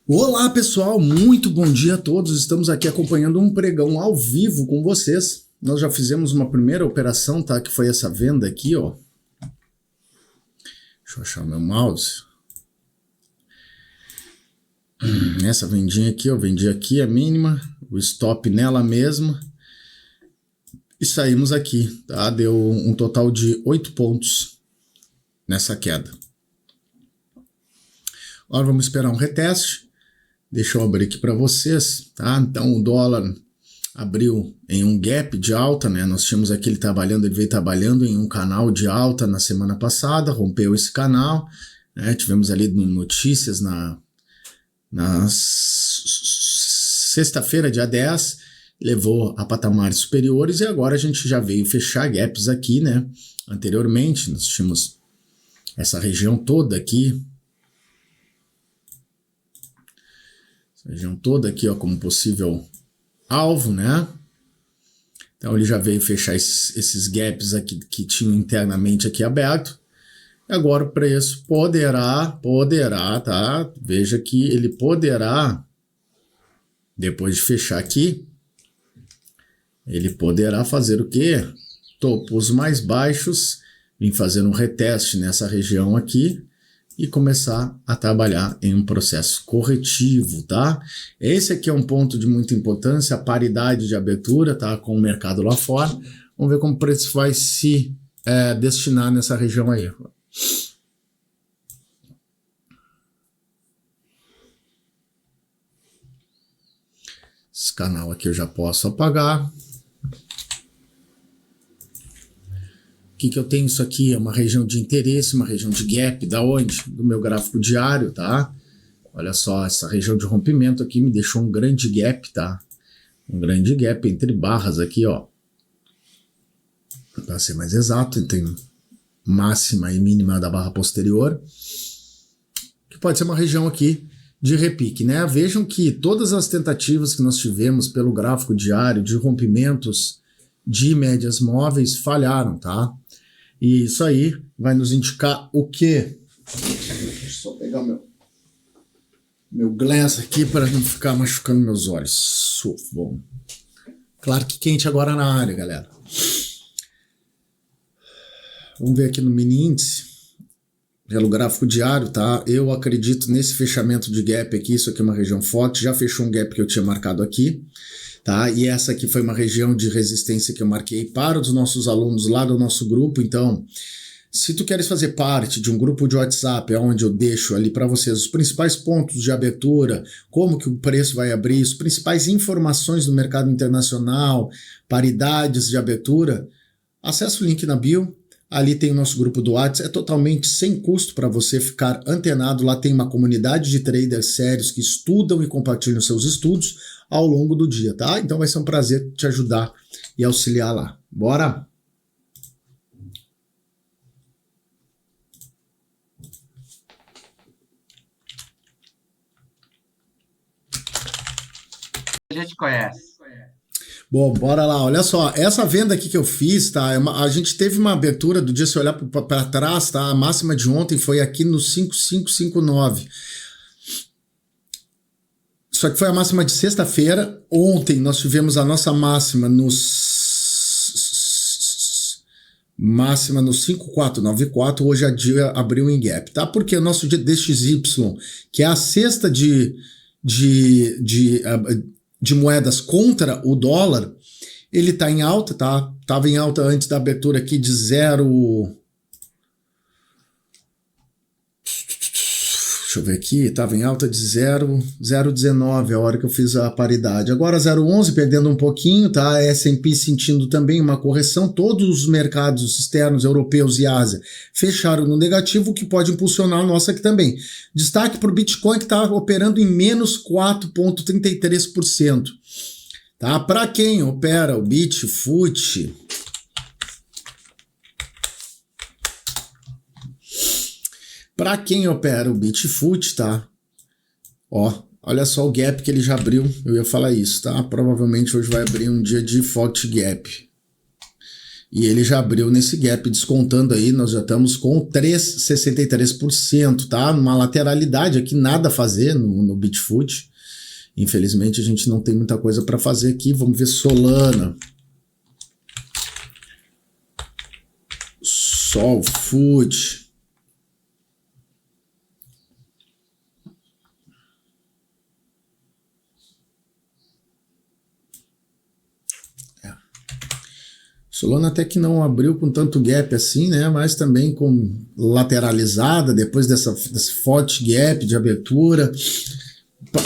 Olá pessoal, muito bom dia a todos. Estamos aqui acompanhando um pregão ao vivo com vocês. Nós já fizemos uma primeira operação, tá? Que foi essa venda aqui, ó. Deixa eu achar o meu mouse. Essa vendinha aqui, ó, vendi aqui a mínima, o stop nela mesma. E saímos aqui, tá? Deu um total de 8 pontos nessa queda. Agora vamos esperar um reteste. Deixa eu abrir aqui para vocês, tá? Então o dólar abriu em um gap de alta, né? Nós tínhamos aqui ele veio trabalhando em um canal de alta na semana passada, rompeu esse canal, né? Tivemos ali notícias na sexta-feira, dia 10, levou a patamares superiores e agora a gente já veio fechar gaps aqui, né? Anteriormente nós tínhamos essa região toda aqui, ó, como possível alvo, né? Então ele já veio fechar esses gaps aqui que tinham internamente aqui aberto. Agora o preço poderá, tá? Veja que ele poderá, depois de fechar aqui, ele poderá fazer o quê? Topos mais baixos, vir fazer um reteste nessa região aqui, e começar a trabalhar em um processo corretivo, tá? Esse aqui é um ponto de muita importância, a paridade de abertura, tá? Com o mercado lá fora. Vamos ver como o preço vai se destinar nessa região aí. Esse canal aqui eu já posso apagar. O que eu tenho isso aqui? É uma região de interesse, uma região de gap, da onde? Do meu gráfico diário, tá? Olha só, essa região de rompimento aqui me deixou um grande gap, tá? Um grande gap entre barras aqui, ó. Para ser mais exato, tem máxima e mínima da barra posterior, que pode ser uma região aqui de repique, né? Vejam que todas as tentativas que nós tivemos pelo gráfico diário de rompimentos de médias móveis falharam, tá? E isso aí vai nos indicar o quê? Deixa eu só pegar meu glass aqui para não ficar machucando meus olhos. Bom. Claro que quente agora na área, galera. Vamos ver aqui no mini índice, pelo gráfico diário, tá? Eu acredito nesse fechamento de gap aqui, isso aqui é uma região forte, já fechou um gap que eu tinha marcado aqui. Tá? E essa aqui foi uma região de resistência que eu marquei para os nossos alunos lá do nosso grupo. Então, se tu queres fazer parte de um grupo de WhatsApp, onde eu deixo ali para vocês os principais pontos de abertura, como que o preço vai abrir, as principais informações do mercado internacional, paridades de abertura, acessa o link na bio. Ali tem o nosso grupo do WhatsApp, é totalmente sem custo para você ficar antenado. Lá tem uma comunidade de traders sérios que estudam e compartilham seus estudos ao longo do dia, tá? Então vai ser um prazer te ajudar e auxiliar lá. Bora? A gente conhece. Bom, bora lá. Olha só, essa venda aqui que eu fiz, tá? A gente teve uma abertura do dia, se olhar para trás, tá? A máxima de ontem foi aqui no 5559. Isso aqui foi a máxima de sexta-feira. Ontem nós tivemos a nossa máxima no 5494. Hoje a dia abriu em gap, tá? Porque o nosso dia DXY, que é a cesta de moedas contra o dólar, ele tá em alta, tá? Tava em alta antes da abertura aqui de 0. Deixa eu ver aqui, tava em alta de 0,19 a hora que eu fiz a paridade. Agora 0,11 perdendo um pouquinho, tá? S&P sentindo também uma correção. Todos os mercados externos, europeus e Ásia, fecharam no negativo, o que pode impulsionar o nosso aqui também. Destaque para o Bitcoin, que está operando em menos 4,33%. Tá? Para quem opera o BitFut, para quem opera o Bitfut, tá? Ó, olha só o gap que ele já abriu. Eu ia falar isso, tá? Provavelmente hoje vai abrir um dia de forte gap. e ele já abriu nesse gap, descontando aí, nós já estamos com 3,63%, tá? Uma lateralidade aqui, nada a fazer no Bitfoot. Infelizmente a gente não tem muita coisa para fazer aqui. Vamos ver Solana. Solfood. Solana até que não abriu com tanto gap assim, né? Mas também com lateralizada, depois desse forte gap de abertura.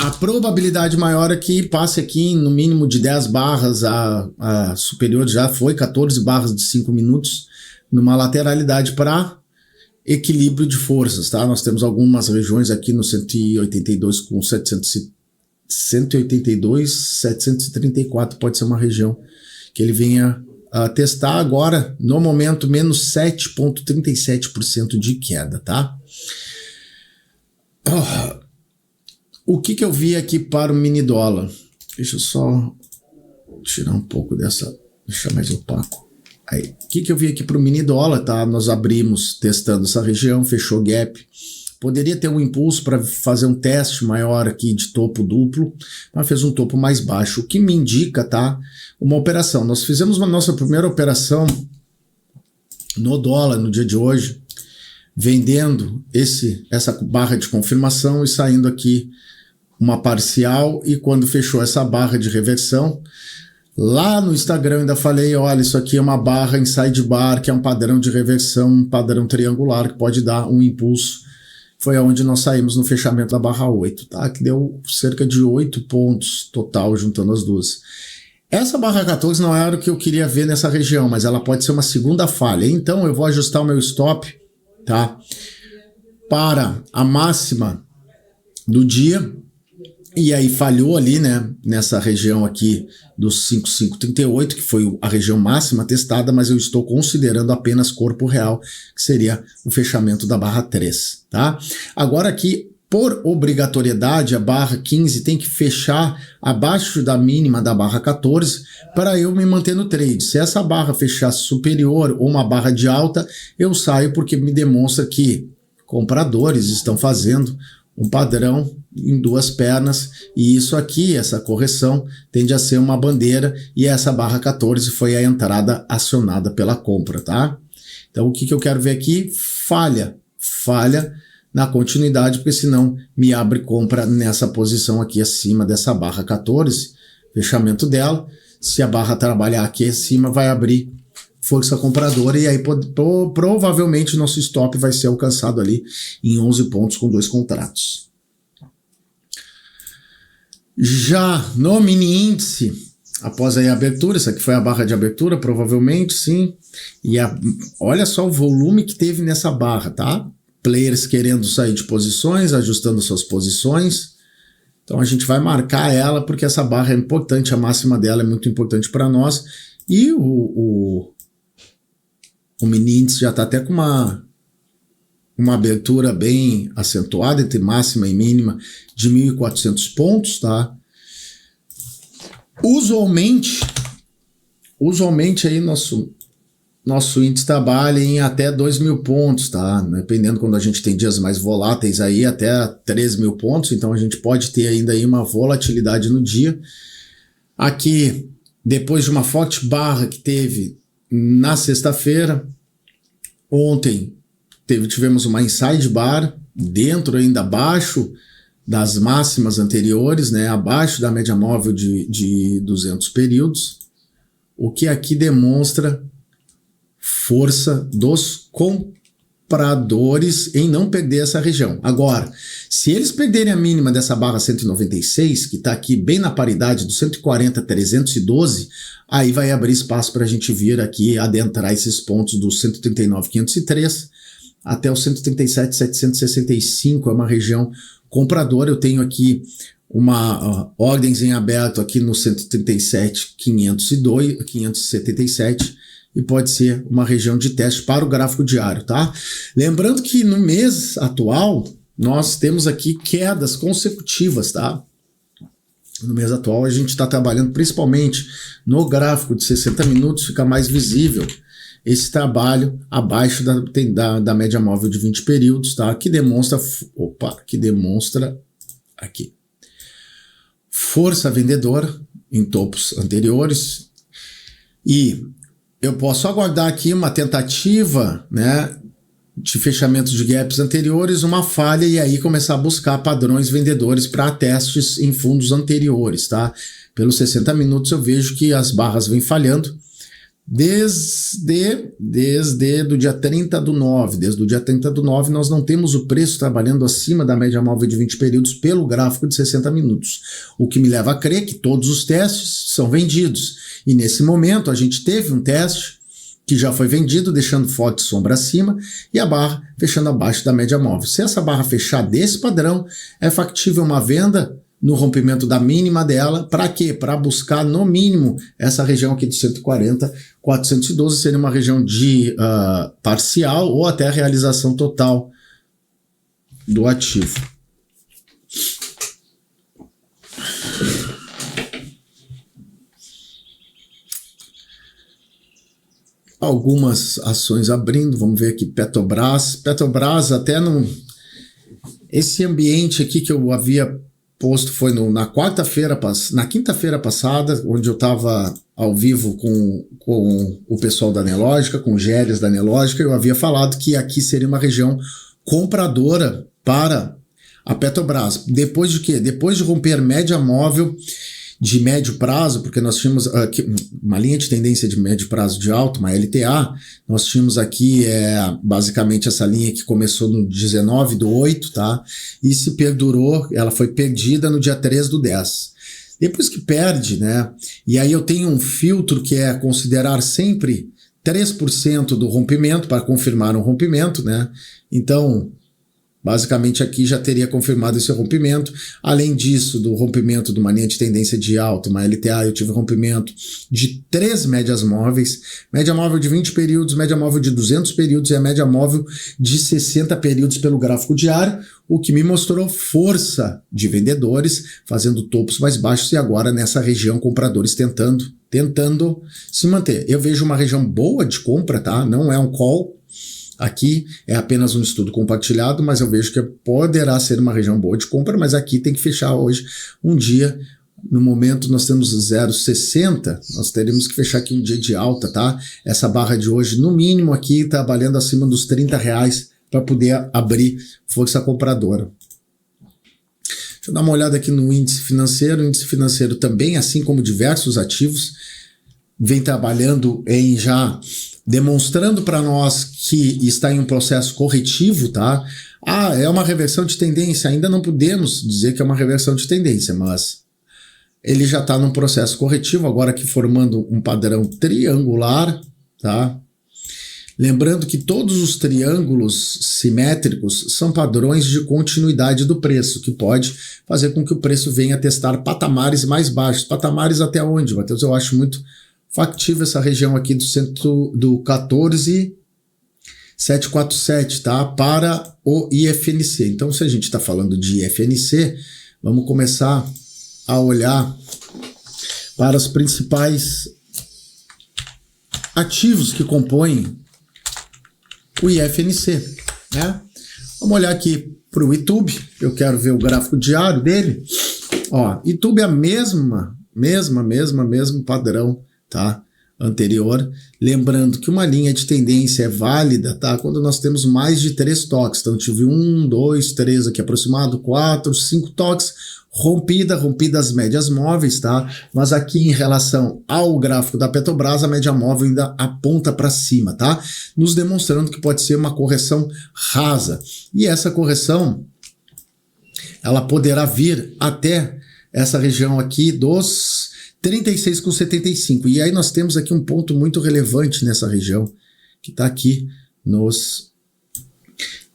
A probabilidade maior é que passe aqui no mínimo de 10 barras, a superior já foi 14 barras de 5 minutos, numa lateralidade para equilíbrio de forças, tá? Nós temos algumas regiões aqui no 182 com 734, pode ser uma região que ele venha a testar agora, no momento, menos 7,37% de queda, tá? O que eu vi aqui para o mini dólar? Deixa eu só tirar um pouco dessa, deixar mais opaco. Aí, o que eu vi aqui para o mini dólar, tá? Nós abrimos testando essa região, fechou gap. Poderia ter um impulso para fazer um teste maior aqui de topo duplo, mas fez um topo mais baixo, o que me indica, tá? Uma operação. Nós fizemos a nossa primeira operação no dólar no dia de hoje, vendendo essa barra de confirmação e saindo aqui uma parcial, e quando fechou essa barra de reversão, lá no Instagram ainda falei, olha, isso aqui é uma barra inside bar, que é um padrão de reversão, um padrão triangular, que pode dar um impulso. Foi onde nós saímos no fechamento da barra 8, tá? Que deu cerca de 8 pontos total, juntando as duas. Essa barra 14 não era o que eu queria ver nessa região, mas ela pode ser uma segunda falha. Então eu vou ajustar o meu stop, tá? Para a máxima do dia. E aí falhou ali, né, nessa região aqui dos 5,538, que foi a região máxima testada, mas eu estou considerando apenas corpo real, que seria o fechamento da barra 3, tá? Agora aqui, por obrigatoriedade, a barra 15 tem que fechar abaixo da mínima da barra 14 para eu me manter no trade. Se essa barra fechar superior ou uma barra de alta, eu saio, porque me demonstra que compradores estão fazendo um padrão em duas pernas, e isso aqui, essa correção, tende a ser uma bandeira, e essa barra 14 foi a entrada acionada pela compra, tá? Então o que eu quero ver aqui? Falha na continuidade, porque senão me abre compra nessa posição aqui acima dessa barra 14, fechamento dela. Se a barra trabalhar aqui acima, vai abrir força compradora, e aí provavelmente nosso stop vai ser alcançado ali em 11 pontos com 2 contratos. Já no mini índice, após aí a abertura, essa aqui foi a barra de abertura, provavelmente, sim, e olha só o volume que teve nessa barra, tá? Players querendo sair de posições, ajustando suas posições. Então a gente vai marcar ela, porque essa barra é importante, a máxima dela é muito importante para nós, e o mini índice já está até com uma abertura bem acentuada entre máxima e mínima de 1.400 pontos, tá? Usualmente aí nosso índice trabalha em até 2.000 pontos, tá? Dependendo, quando a gente tem dias mais voláteis aí, até 3.000 pontos, então a gente pode ter ainda aí uma volatilidade no dia. Aqui, depois de uma forte barra que teve na sexta-feira, ontem tivemos uma inside bar, dentro ainda abaixo das máximas anteriores, né, abaixo da média móvel de 200 períodos, o que aqui demonstra força dos compradores em não perder essa região. Agora, se eles perderem a mínima dessa barra 196, que está aqui bem na paridade do 140,312, aí vai abrir espaço para a gente vir aqui adentrar esses pontos do 139,503 até o 137,765, é uma região compradora. Eu tenho aqui uma ordens em aberto aqui no 137,577, e pode ser uma região de teste para o gráfico diário, tá? Lembrando que no mês atual, nós temos aqui quedas consecutivas, tá? No mês atual, a gente está trabalhando principalmente no gráfico de 60 minutos, fica mais visível. esse trabalho abaixo da média móvel de 20 períodos, tá? Que demonstra aqui força vendedora em topos anteriores, e eu posso aguardar aqui uma tentativa, né, de fechamento de gaps anteriores, uma falha, e aí começar a buscar padrões vendedores para testes em fundos anteriores, tá? Pelos 60 minutos eu vejo que as barras vêm falhando desde do dia 30/9. Desde o dia 30/9 nós não temos o preço trabalhando acima da média móvel de 20 períodos pelo gráfico de 60 minutos, o que me leva a crer que todos os testes são vendidos, e nesse momento a gente teve um teste que já foi vendido, deixando forte sombra acima, e a barra fechando abaixo da média móvel. Se essa barra fechar desse padrão, é factível uma venda no rompimento da mínima dela. Para quê? Para buscar no mínimo essa região aqui de 140, 412 seria uma região de parcial ou até a realização total do ativo. Algumas ações abrindo, vamos ver aqui, Petrobras até esse ambiente aqui que eu havia posto foi na quinta-feira passada, onde eu estava ao vivo com o pessoal da Nelogica, com o Gélias da Nelogica. Eu havia falado que aqui seria uma região compradora para a Petrobras. Depois de quê? Depois de romper média móvel de médio prazo, porque nós tínhamos aqui uma linha de tendência de médio prazo de alto, uma LTA, nós tínhamos aqui basicamente essa linha que começou no 19/8, tá? E se perdurou, ela foi perdida no dia 3/10. Depois que perde, né? E aí eu tenho um filtro que é considerar sempre 3% do rompimento para confirmar um rompimento, né? Então, basicamente aqui já teria confirmado esse rompimento. Além disso, do rompimento de uma linha de tendência de alta, uma LTA, eu tive rompimento de 3 médias móveis, média móvel de 20 períodos, média móvel de 200 períodos e a média móvel de 60 períodos pelo gráfico diário, o que me mostrou força de vendedores fazendo topos mais baixos, e agora nessa região compradores tentando se manter. Eu vejo uma região boa de compra, tá? Não é um call. Aqui é apenas um estudo compartilhado, mas eu vejo que poderá ser uma região boa de compra, mas aqui tem que fechar hoje um dia. No momento nós temos 0,60, nós teríamos que fechar aqui um dia de alta, tá? Essa barra de hoje, no mínimo aqui, trabalhando acima dos R$30 para poder abrir força compradora. Deixa eu dar uma olhada aqui no índice financeiro. O índice financeiro também, assim como diversos ativos, vem trabalhando já demonstrando para nós que está em um processo corretivo, tá? É uma reversão de tendência. Ainda não podemos dizer que é uma reversão de tendência, mas ele já está num processo corretivo, agora aqui formando um padrão triangular, tá? Lembrando que todos os triângulos simétricos são padrões de continuidade do preço, que pode fazer com que o preço venha a testar patamares mais baixos. Patamares até onde, Matheus? Eu acho muito factível essa região aqui do 14,747, tá? Para o IFNC. Então, se a gente está falando de IFNC, vamos começar a olhar para os principais ativos que compõem o IFNC, né? Vamos olhar aqui para o YouTube. Eu quero ver o gráfico diário dele. Ó, YouTube é a mesmo padrão, tá? Anterior, lembrando que uma linha de tendência é válida, tá? Quando nós temos mais de 3 toques. Então eu tive 1, 2, 3 aqui aproximado, 4, 5 toques, rompida as médias móveis, tá? Mas aqui em relação ao gráfico da Petrobras, a média móvel ainda aponta para cima, tá? Nos demonstrando que pode ser uma correção rasa. E essa correção, ela poderá vir até essa região aqui dos 36,75. E aí nós temos aqui um ponto muito relevante nessa região, que está aqui nos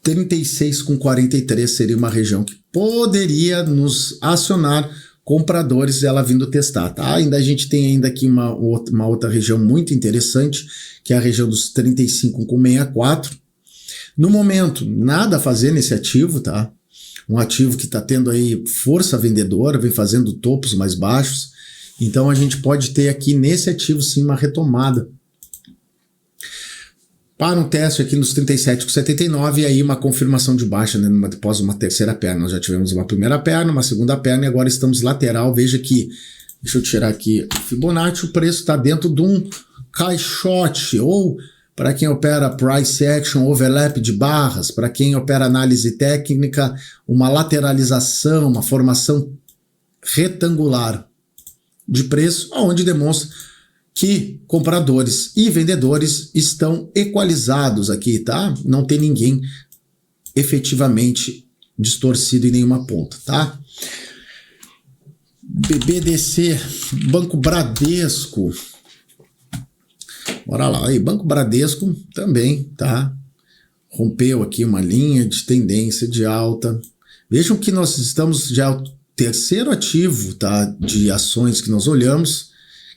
36,43, seria uma região que poderia nos acionar compradores, ela vindo testar, tá? A gente tem aqui uma outra região muito interessante, que é a região dos 35,64. No momento, nada a fazer nesse ativo, tá? Um ativo que está tendo aí força vendedora, vem fazendo topos mais baixos. Então a gente pode ter aqui nesse ativo sim uma retomada. para um teste aqui nos 37,79 e aí uma confirmação de baixa, né, após uma terceira perna. Nós já tivemos uma primeira perna, uma segunda perna e agora estamos lateral. Veja que, deixa eu tirar aqui o Fibonacci, o preço está dentro de um caixote, ou para quem opera price action, overlap de barras, para quem opera análise técnica, uma lateralização, uma formação retangular de preço, onde demonstra que compradores e vendedores estão equalizados aqui, tá? Não tem ninguém efetivamente distorcido em nenhuma ponta, tá? BBDC, Banco Bradesco. Bora lá, aí, Banco Bradesco também, tá? Rompeu aqui uma linha de tendência de alta. Vejam que nós estamos já o terceiro ativo, tá? De ações que nós olhamos,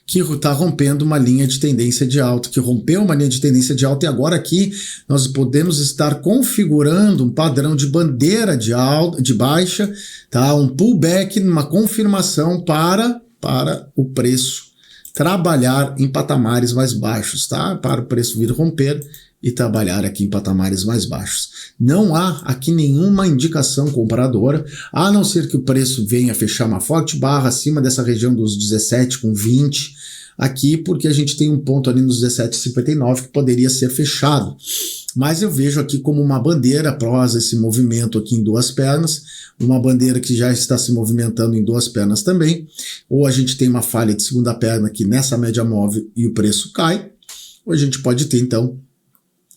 que está rompendo uma linha de tendência de alta, que rompeu uma linha de tendência de alta, e agora aqui nós podemos estar configurando um padrão de bandeira de alta, de baixa, tá? Um pullback, uma confirmação para o preço trabalhar em patamares mais baixos, tá? Para o preço vir romper e trabalhar aqui em patamares mais baixos. Não há aqui nenhuma indicação compradora, a não ser que o preço venha fechar uma forte barra acima dessa região dos 17,20 aqui, porque a gente tem um ponto ali nos 17,59 que poderia ser fechado. Mas eu vejo aqui como uma bandeira após esse movimento aqui em duas pernas, uma bandeira que já está se movimentando em duas pernas também, ou a gente tem uma falha de segunda perna aqui nessa média móvel e o preço cai, ou a gente pode ter então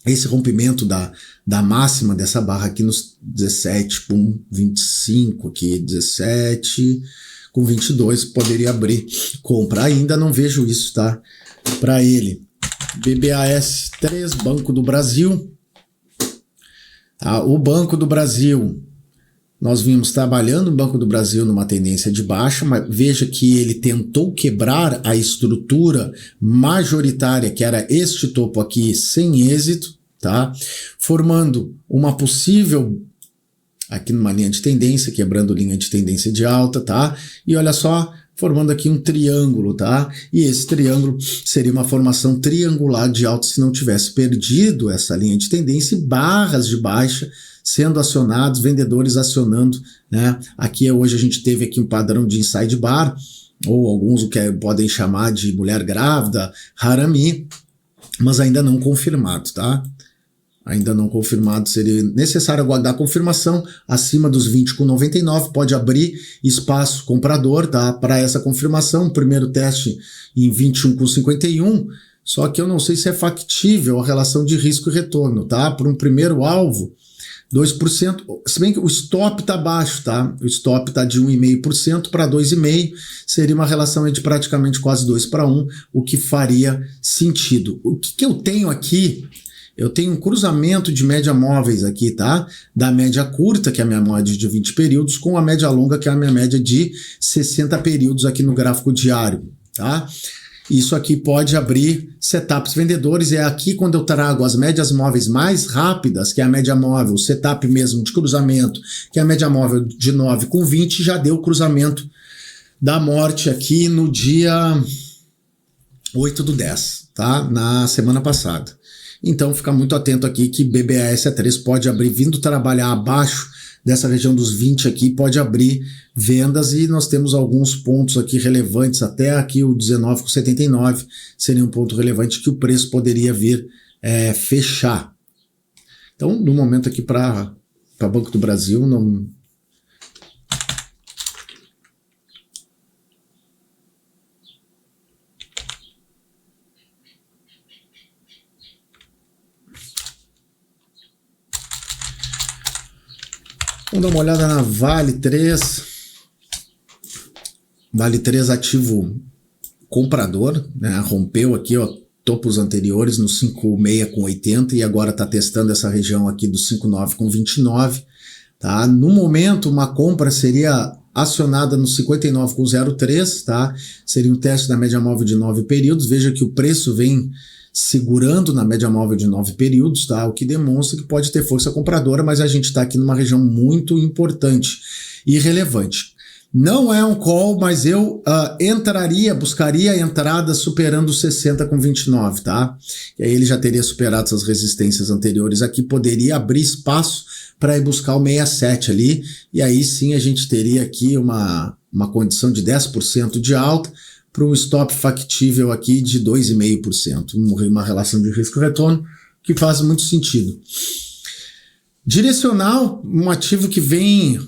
esse rompimento da máxima dessa barra aqui nos 17,25 aqui, 17,22 poderia abrir compra. Ainda não vejo isso, tá? Para ele. BBAS 3, Banco do Brasil. Tá? O Banco do Brasil, nós vimos trabalhando o Banco do Brasil numa tendência de baixa, mas veja que ele tentou quebrar a estrutura majoritária, que era este topo aqui, sem êxito, tá? Formando uma possível, aqui numa linha de tendência, quebrando linha de tendência de alta, tá? E olha só, formando aqui um triângulo, tá? E esse triângulo seria uma formação triangular de alta se não tivesse perdido essa linha de tendência e barras de baixa sendo acionados, vendedores acionando, né? Aqui hoje a gente teve aqui um padrão de inside bar, ou alguns o que podem chamar de mulher grávida, harami, mas ainda não confirmado, tá? Ainda não confirmado, seria necessário aguardar a confirmação acima dos 20,99, pode abrir espaço comprador, tá? Para essa confirmação, primeiro teste em 21,51, só que eu não sei se é factível a relação de risco e retorno, tá? Por um primeiro alvo, 2%, se bem que o stop está baixo, tá? O stop está de 1,5% para 2,5%, seria uma relação de praticamente quase 2:1, o que faria sentido. O que eu tenho aqui? Eu tenho um cruzamento de média móveis aqui, tá? Da média curta, que é a minha média de 20 períodos, com a média longa, que é a minha média de 60 períodos aqui no gráfico diário, tá? Isso aqui pode abrir setups vendedores, é aqui quando eu trago as médias móveis mais rápidas, que é a média móvel, o setup mesmo de cruzamento, que é a média móvel de 9,20, já deu o cruzamento da morte aqui no dia 8/10, tá? Na semana passada. Então fica muito atento aqui que BBAS3 pode abrir, vindo trabalhar abaixo dessa região dos 20 aqui, pode abrir vendas e nós temos alguns pontos aqui relevantes, até aqui o 19,79 seria um ponto relevante que o preço poderia vir fechar. Então, no momento aqui para Banco do Brasil, não... Vamos dar uma olhada na Vale 3. Vale 3 ativo comprador, né? Rompeu aqui, ó, topos anteriores no 5,6,80 e agora está testando essa região aqui do 5,9,29. Tá? No momento, uma compra seria acionada no 59,03, tá? Seria um teste da média móvel de 9 períodos. Veja que o preço vem segurando na média móvel de 9 períodos, tá? O que demonstra que pode ter força compradora, mas a gente está aqui numa região muito importante e relevante. Não é um call, mas eu buscaria a entrada superando 60 com 29, tá? E aí ele já teria superado essas resistências anteriores aqui, poderia abrir espaço para ir buscar o 67 ali, e aí sim a gente teria aqui uma condição de 10% de alta para um stop factível aqui de 2,5%, uma relação de risco-retorno que faz muito sentido. Direcional, um ativo que vem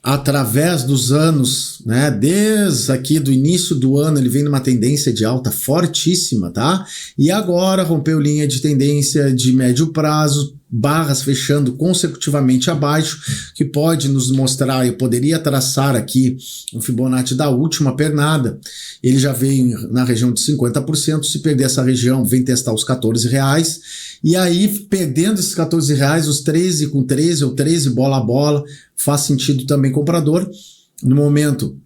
através dos anos, né, desde aqui do início do ano, ele vem numa tendência de alta fortíssima, tá? E agora rompeu linha de tendência de médio prazo, barras fechando consecutivamente abaixo, que pode nos mostrar, eu poderia traçar aqui um Fibonacci da última pernada, ele já veio na região de 50%, se perder essa região, vem testar os R$14, e aí, perdendo esses R$14, os 13 com 13 ou 13 bola a bola, faz sentido também comprador. No momento,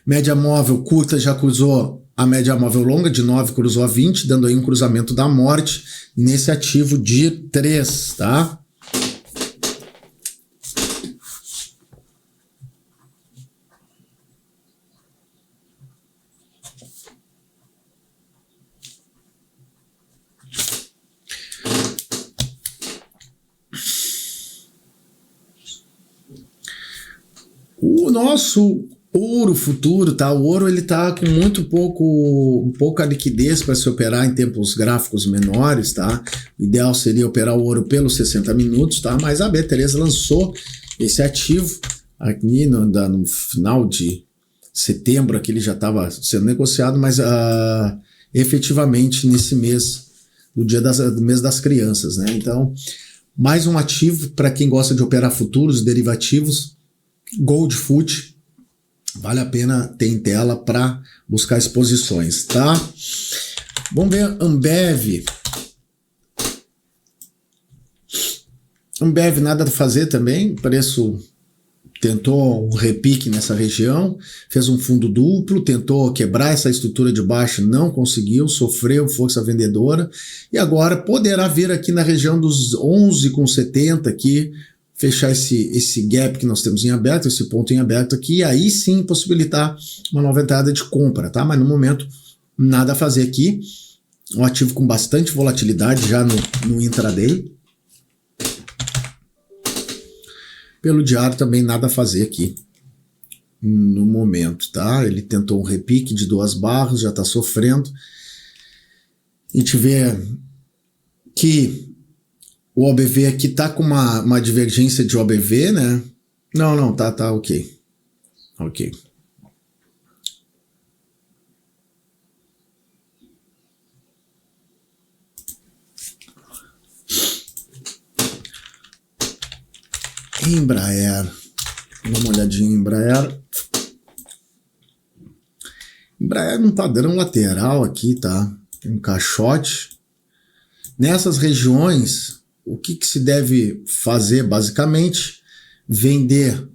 média móvel curta já cruzou a média móvel longa, de 9 cruzou a 20, dando aí um cruzamento da morte nesse ativo de 3, tá? O nosso ouro futuro, tá? O ouro ele tá com pouca liquidez para se operar em tempos gráficos menores, tá? O ideal seria operar o ouro pelos 60 minutos, tá? Mas a B3 lançou esse ativo aqui no final de setembro, aqui ele já estava sendo negociado, mas efetivamente nesse mês, no dia do mês das crianças, né? Então, mais um ativo para quem gosta de operar futuros, derivativos, Goldfoot, vale a pena ter em tela para buscar exposições, tá? Vamos ver Ambev. Ambev nada a fazer também, preço tentou um repique nessa região, fez um fundo duplo, tentou quebrar essa estrutura de baixo, não conseguiu, sofreu força vendedora e agora poderá vir aqui na região dos 11,70 aqui, fechar esse gap que nós temos em aberto, esse ponto em aberto aqui, e aí sim possibilitar uma nova entrada de compra, tá? Mas no momento, nada a fazer aqui. Um ativo com bastante volatilidade já no intraday. Pelo diário também nada a fazer aqui no momento, tá? Ele tentou um repique de 2 barras, já está sofrendo. A gente vê que o OBV aqui tá com uma divergência de OBV, né? Não, tá ok. Ok. Embraer. Dá uma olhadinha em Embraer. Embraer num padrão lateral aqui, tá? Um caixote. Nessas regiões, o que se deve fazer, basicamente? Vender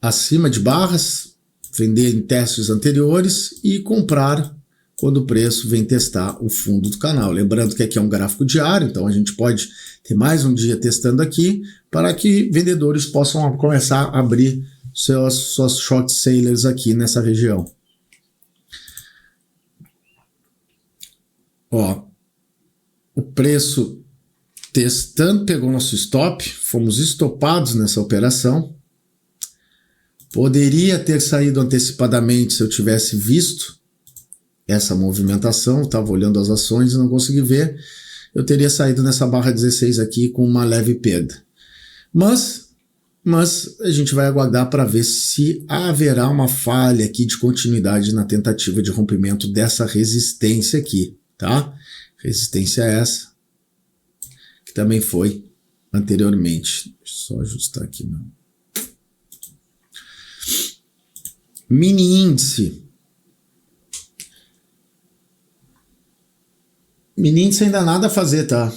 acima de barras, vender em testes anteriores e comprar quando o preço vem testar o fundo do canal. Lembrando que aqui é um gráfico diário, então a gente pode ter mais um dia testando aqui para que vendedores possam começar a abrir suas short sellers aqui nessa região. Ó, o preço testando, pegou nosso stop, fomos estopados nessa operação. Poderia ter saído antecipadamente se eu tivesse visto essa movimentação, estava olhando as ações e não consegui ver. Eu teria saído nessa barra 16 aqui com uma leve perda. Mas a gente vai aguardar para ver se haverá uma falha aqui de continuidade na tentativa de rompimento dessa resistência aqui, tá? Resistência essa, que também foi anteriormente. Deixa eu só ajustar aqui, meu. Mini índice. Mini índice ainda nada a fazer, tá?